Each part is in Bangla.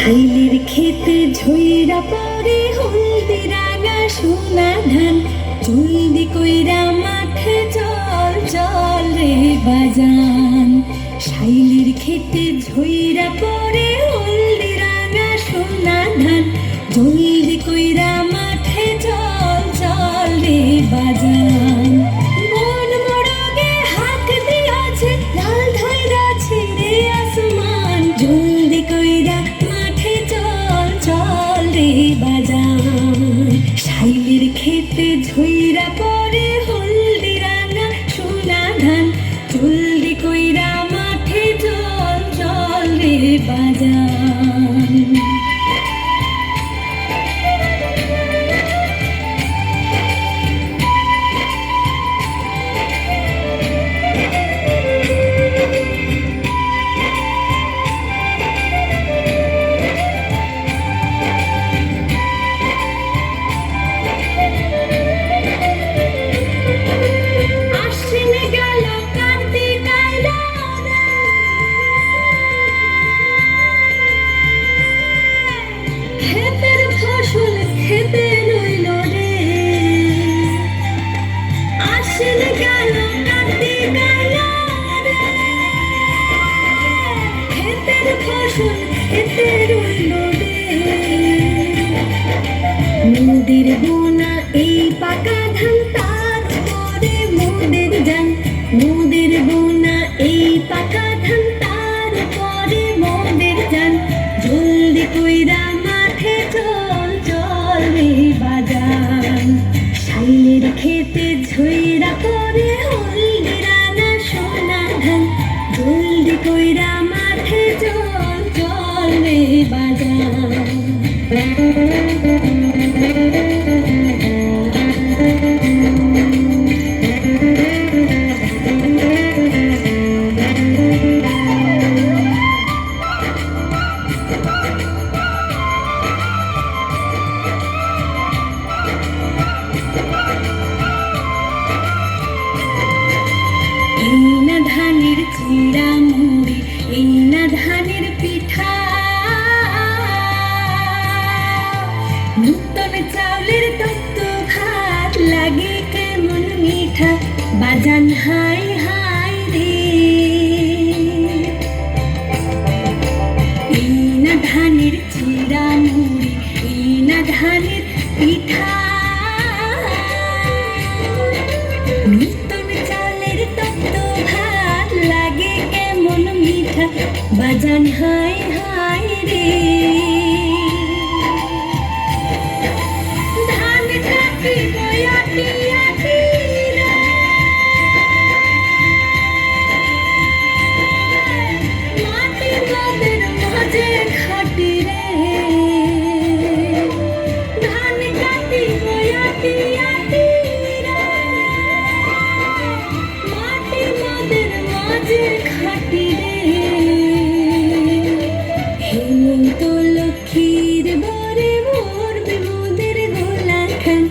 শাইলের খেতে ঝইরা পড়ে হলদি রাঙা সোনা ধান, জলদি কইরা মাঠে চল চল রে বাজান। শাইলের খেতে ঝইরা পড়ে হলদি রাঙা সোনা ধান, জলদি কইরা মাঠে চল চল রে বাজান। মন মোড়গে হাত দিয়াছে লাল ধইরাছে রে আসমান, জলদি কইরা মাঠে চল চল রে বাজান। শাইলের খেতে ঝইরা পড়ে হলদি রাঙা সোনা ধান, জলদি কইরা মাঠে চল চল রে বাজান। ক্ষেতের ফসল খেতে রইল রে, আশ্বিন গেল কার্তিক আইলো রে। ক্ষেতের ফসল খেতে রইল রে, মোদের বোনা এই পাকা ধান তারপরে মোদের যান। মোদের বোনা এই পাকা ধান তারপরে মোদের যান, জলদি কইরা মাঠে চল চল রে বাজান। শাইলের খেতে ঝইরা পড়ে হলদি রাঙা সোনা ধান, জলদি কইরা মাঠে চল চল রে বাজান। এই না ধানের চিড়া মুড়ি, এই না ধানের পিঠা, নূতন চাউলের তত্ত্ব ভাত লাগে কেমন মিঠা, বাজান হাই হাই রে। এই না ধানের চিড়া মুড়ি, এই না ধানের পিঠা, নূতন চালের তত্ত্ব ভাত লাগে কেমন মিঠা, বাজান হাই হাই রে। ধান কাটি বয়াটি আটি রে, মাটি মোদের মাঝে খাটি রে। ধান কাটি বয়াটি আটি রে, মাটি মোদের মাঝে খাটি রে। হেমন্ত লক্ষ্মীর বরে ভরবে মোদের গোলা খান,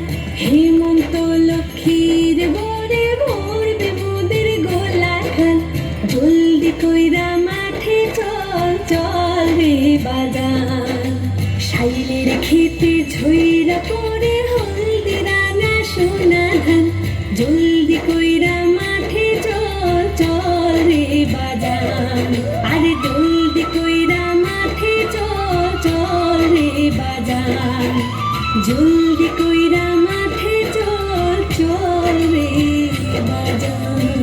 হেমন্ত লক্ষ্মীর বরে ভরবে মোদের গোলা খান, জলদি কইরা মাঠে চল চল রে বাজান। শাইলের খেতে ঝইরা পড়ে হলদি রাঙা সোনা ধান, জলদি কইরা মাঠে চল চল রে বাজান। আরে জলদি কইরা মাঠে চল চল রে বাজান, জলদি কইরা মাঠে চল চল রে বাজান।